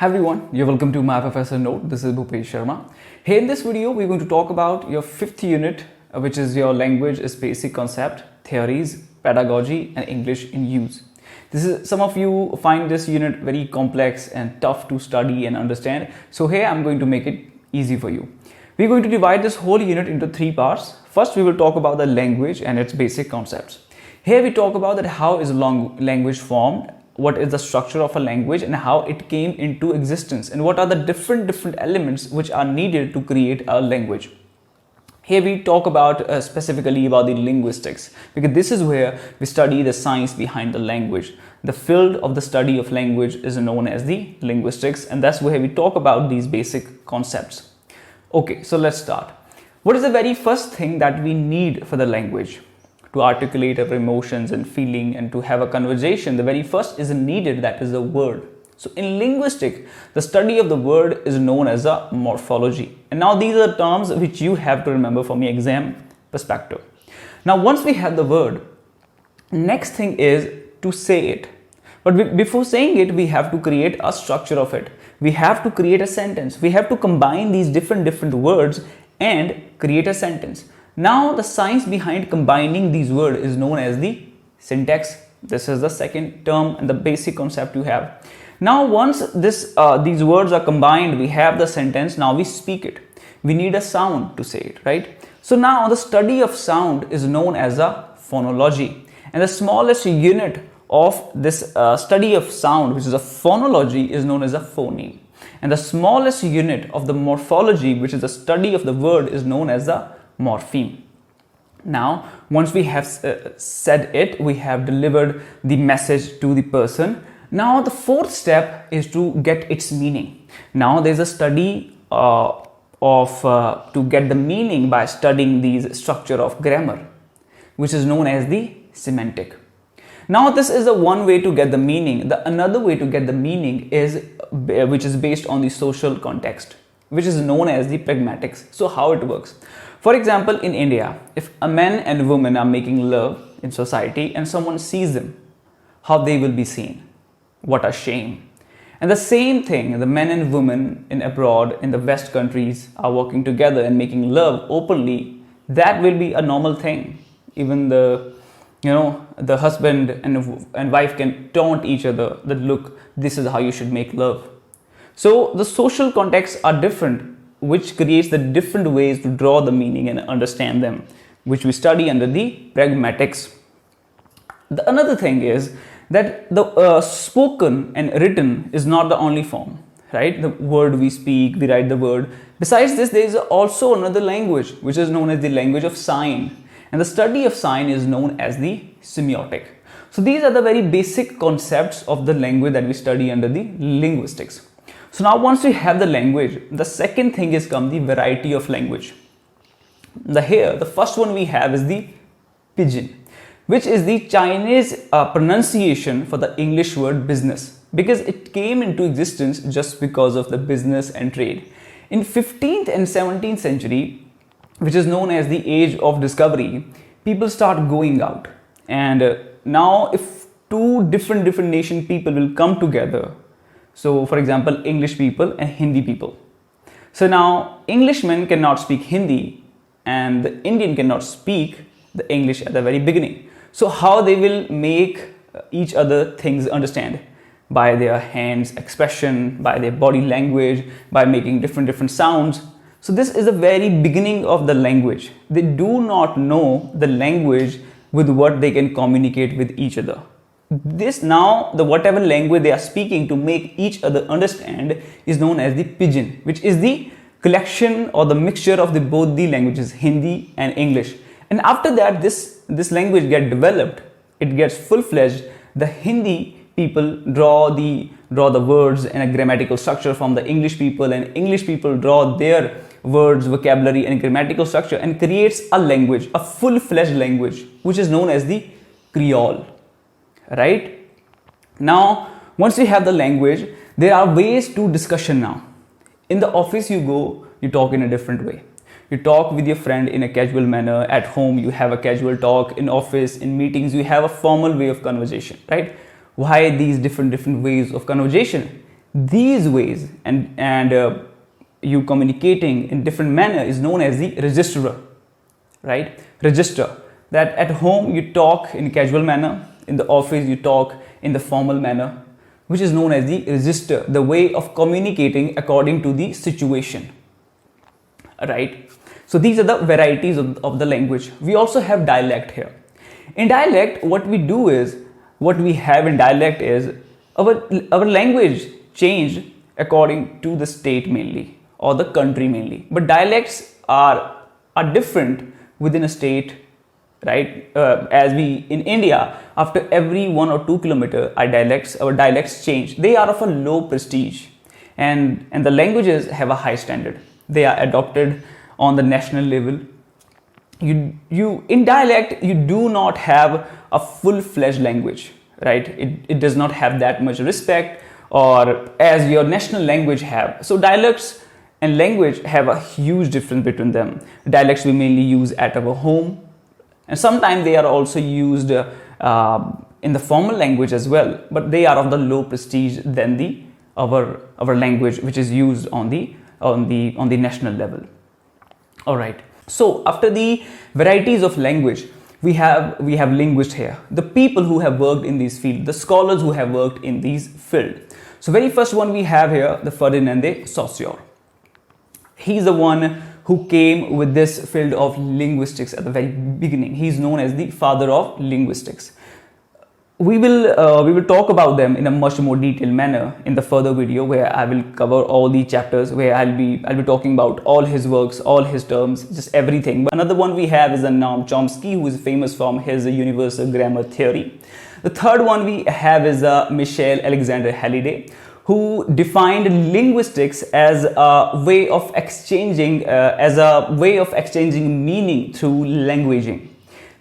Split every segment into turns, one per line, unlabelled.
Hi everyone, you're welcome to My Professor Note. This is Bhupesh Sharma. Here in this video, we're going to talk about your fifth unit, which is your language is basic concept, theories, pedagogy, and English in use. Some of you find this unit very complex and tough to study and understand. So here I'm going to make it easy for you. We're going to divide this whole unit into three parts. First, we will talk about the language and its basic concepts. Here we talk about that how is language formed, what is the structure of a language and how it came into existence, and what are the different elements which are needed to create a language. Here we talk about specifically about the linguistics, because this is where we study the science behind the language. The field of the study of language is known as the linguistics, and that's where we talk about these basic concepts. Okay, so let's start. What is the very first thing that we need for the language? To articulate our emotions and feeling and to have a conversation, the very first is needed, that is the word. So in linguistics, the study of the word is known as a morphology. And now these are terms which you have to remember from your exam perspective. Now once we have the word, next thing is to say it. But before saying it, we have to create a structure of it. We have to create a sentence. We have to combine these different words and create a sentence. Now the science behind combining these words is known as the syntax. This is the second term and the basic concept you have. Now once these words are combined, we have the sentence. Now we speak it. We need a sound to say it, right? So now the study of sound is known as a phonology. And the smallest unit of this study of sound, which is a phonology, is known as a phoneme. And the smallest unit of the morphology, which is the study of the word, is known as a morpheme. Now once we have said it, we have delivered the message to the person. Now the fourth step is to get its meaning. Now there's a study to get the meaning by studying the structure of grammar, which is known as the semantic. Now this is the one way to get the meaning. The another way to get the meaning is which is based on the social context, which is known as the pragmatics. So how it works? For example, in India, if a man and woman are making love in society and someone sees them, how they will be seen? What a shame. And the same thing, the men and women in abroad, in the West countries, are working together and making love openly. That will be a normal thing. Even the husband and wife can taunt each other that, look, this is how you should make love. So the social contexts are different, which creates the different ways to draw the meaning and understand them, which we study under the pragmatics. The another thing is that the spoken and written is not the only form, right? The word we speak, we write the word. Besides this, there is also another language, which is known as the language of sign. And the study of sign is known as the semiotic. So these are the very basic concepts of the language that we study under the linguistics. So now once we have the language, the second thing is come the variety of language. The first one we have is the pidgin, which is the Chinese pronunciation for the English word business, because it came into existence just because of the business and trade. In 15th and 17th century, which is known as the age of discovery, people start going out. And now if two different nation people will come together, so for example, English people and Hindi people. So now Englishmen cannot speak Hindi and the Indian cannot speak the English at the very beginning. So how they will make each other things understand? By their hands expression, by their body language, by making different sounds. So this is the very beginning of the language. They do not know the language with what they can communicate with each other. This now, the whatever language they are speaking to make each other understand is known as the pidgin, which is the collection or the mixture of both the languages, Hindi and English. And after that, this language gets developed, it gets full-fledged. The Hindi people draw the words and a grammatical structure from the English people, and English people draw their words, vocabulary and grammatical structure and creates a language, a full-fledged language, which is known as the Creole. Right? Now, once you have the language, there are ways to discussion now. In the office you go, you talk in a different way. You talk with your friend in a casual manner. At home, you have a casual talk. In office, in meetings, you have a formal way of conversation, right? Why these different ways of conversation? These ways and you communicating in different manner is known as the register, right? Register. That at home you talk in casual manner, in the office you talk in the formal manner, which is known as the register, the way of communicating according to the situation, right? So these are the varieties of the language. We also have dialect here. In dialect, what we do is, what we have in dialect is our language changed according to the state mainly, or the country mainly. But dialects are different within a state, right? As we in India, after every 1 or 2 kilometer, our dialects change. They are of a low prestige, and the languages have a high standard. They are adopted on the national level. You in dialect, you do not have a full-fledged language, right? It does not have that much respect, or as your national language have. So dialects and language have a huge difference between them. Dialects we mainly use at our home, and sometimes they are also used in the formal language as well, but they are of the low prestige than our language, which is used on the national level. All right. So after the varieties of language, we have linguists here, the people who have worked in this field, the scholars who have worked in these field. So very first one we have here, the Ferdinand de Saussure. He's the one who came with this field of linguistics at the very beginning. He's known as the father of linguistics. We will talk about them in a much more detailed manner in the further video, where I will cover all the chapters, where I'll be talking about all his works, all his terms, just everything. But another one we have is Noam Chomsky, who is famous from his universal grammar theory. The third one we have is Michel Alexander Halliday, who defined linguistics as a way of exchanging meaning through languaging.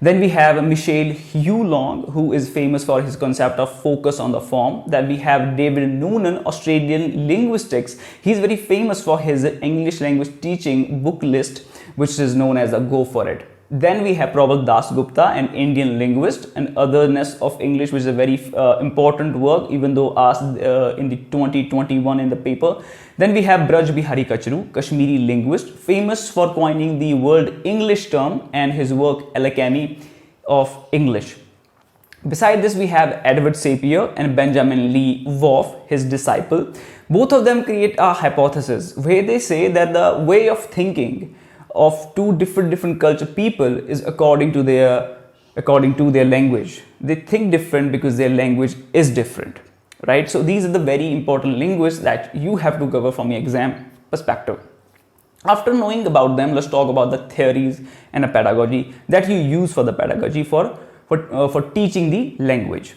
Then we have Michel Hulong, who is famous for his concept of focus on the form. Then we have David Noonan, Australian linguistics. He's very famous for his English language teaching book list, which is known as a Go For It. Then we have Prabal Das Gupta, an Indian linguist, and Otherness of English, which is a very important work, even though asked in the 2021 in the paper. Then we have Braj Bihari Kachru, Kashmiri linguist, famous for coining the word English term and his work Alchemy of English. Beside this, we have Edward Sapir and Benjamin Lee Wolfe, his disciple. Both of them create a hypothesis where they say that the way of thinking of two different culture people is according to their language. They think different because their language is different, right? So these are the very important linguists that you have to cover from your exam perspective. After knowing about them, let's talk about the theories and the pedagogy that you use for the pedagogy for teaching the language.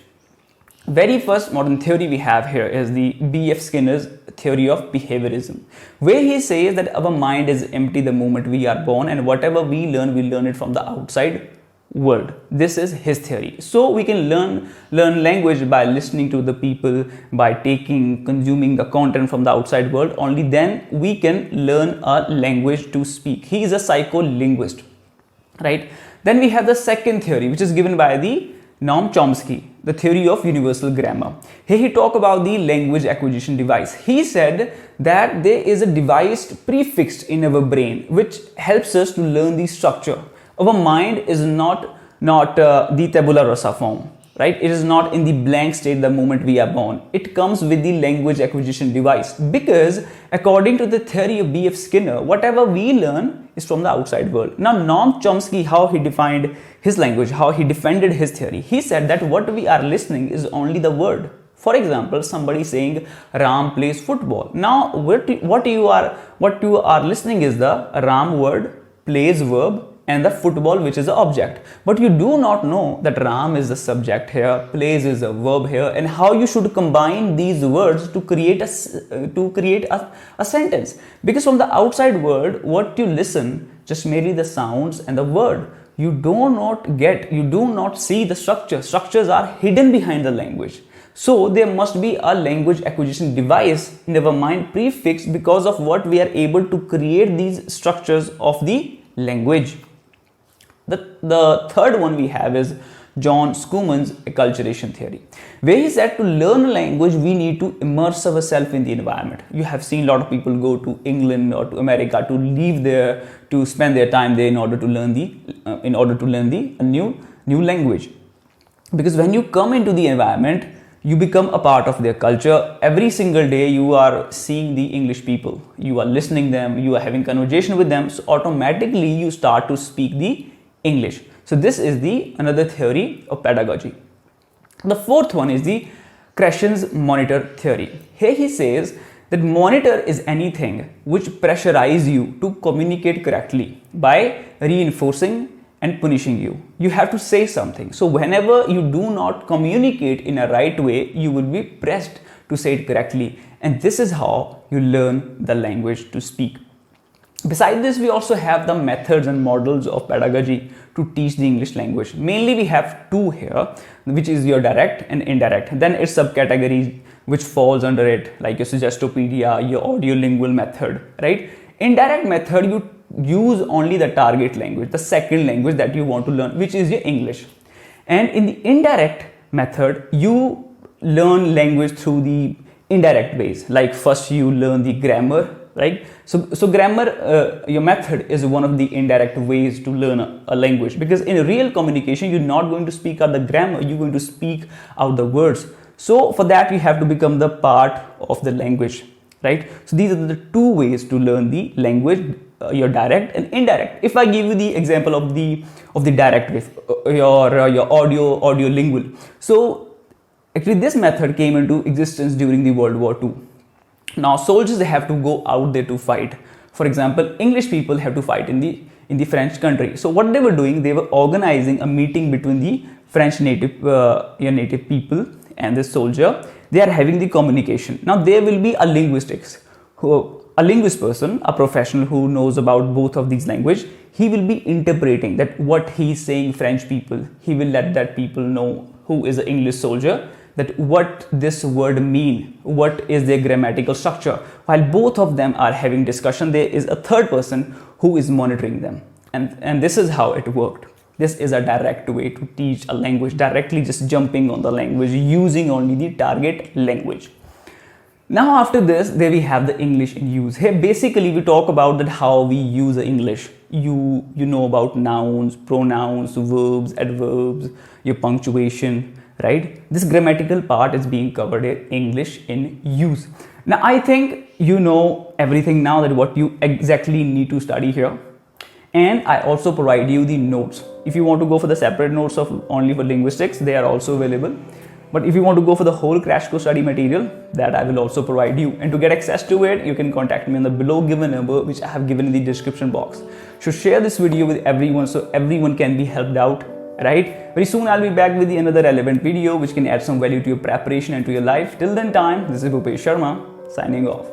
Very first modern theory we have here is the B.F. Skinner's theory of behaviorism, where he says that our mind is empty the moment we are born, and whatever we learn it from the outside world. This is his theory. So we can learn language by listening to the people, by consuming the content from the outside world. Only then we can learn a language to speak. He is a psycholinguist, right? Then we have the second theory, which is given by the Noam Chomsky, the theory of universal grammar. Here he talked about the language acquisition device. He said that there is a device prefixed in our brain which helps us to learn the structure. Our mind is not the tabula rasa form, right? It is not in the blank state the moment we are born. It comes with the language acquisition device, because according to the theory of B.F. Skinner, whatever we learn is from the outside world. Now Noam Chomsky, how he defined his language, how he defended his theory, he said that what we are listening is only the word. For example, somebody saying Ram plays football. Now what you are listening is the Ram word, plays verb, and the football, which is the object. But you do not know that Ram is the subject here, plays is a verb here, and how you should combine these words to create a sentence. Because from the outside world, what you listen just merely the sounds and the word. You do not see the structure. Structures are hidden behind the language. So there must be a language acquisition device in our mind prefixed, because of what we are able to create these structures of the language. The third one we have is John Schoeman's acculturation theory, where he said to learn a language, we need to immerse ourselves in the environment. You have seen a lot of people go to England or to America to live there, to spend their time there in order to learn a new language. Because when you come into the environment, you become a part of their culture. Every single day you are seeing the English people, you are listening them, you are having conversation with them, so automatically you start to speak the English. So this is the another theory of pedagogy. The fourth one is the Krashen's monitor theory. Here he says that monitor is anything which pressurize you to communicate correctly by reinforcing and punishing you. You have to say something. So whenever you do not communicate in a right way, you will be pressed to say it correctly. And this is how you learn the language to speak. Besides this, we also have the methods and models of pedagogy to teach the English language. Mainly we have two here, which is your direct and indirect. Then its subcategories which falls under it, like your Suggestopedia, your audiolingual method, right? Indirect method, you use only the target language, the second language that you want to learn, which is your English. And in the indirect method, you learn language through the indirect ways. Like first you learn the grammar, right? So grammar, your method is one of the indirect ways to learn a language, because in real communication, you're not going to speak out the grammar, you're going to speak out the words. So for that, you have to become the part of the language, right? So these are the two ways to learn the language, your direct and indirect. If I give you the example of the direct way, your audiolingual. So actually this method came into existence during the World War II. Now soldiers have to go out there to fight. For example, English people have to fight in the French country. So what they were doing, they were organizing a meeting between the French native people and the soldier. They are having the communication. Now there will be a linguist person, a professional who knows about both of these languages. He will be interpreting that what he is saying French people. He will let that people know who is an English soldier, that what this word mean, what is their grammatical structure. While both of them are having discussion, there is a third person who is monitoring them. And this is how it worked. This is a direct way to teach a language, directly just jumping on the language, using only the target language. Now after this, there we have the English in use. Here basically we talk about that how we use English. You know about nouns, pronouns, verbs, adverbs, your punctuation, right? This grammatical part is being covered in English in use. Now I think you know everything now, that what you exactly need to study here. And I also provide you the notes. If you want to go for the separate notes of only for linguistics, they are also available. But if you want to go for the whole crash course study material, that I will also provide you. And to get access to it, you can contact me on the below given number, which I have given in the description box. So share this video with everyone so everyone can be helped out, right? Very soon I'll be back with another relevant video which can add some value to your preparation and to your life. Till then time, this is Bhupesh Sharma signing off.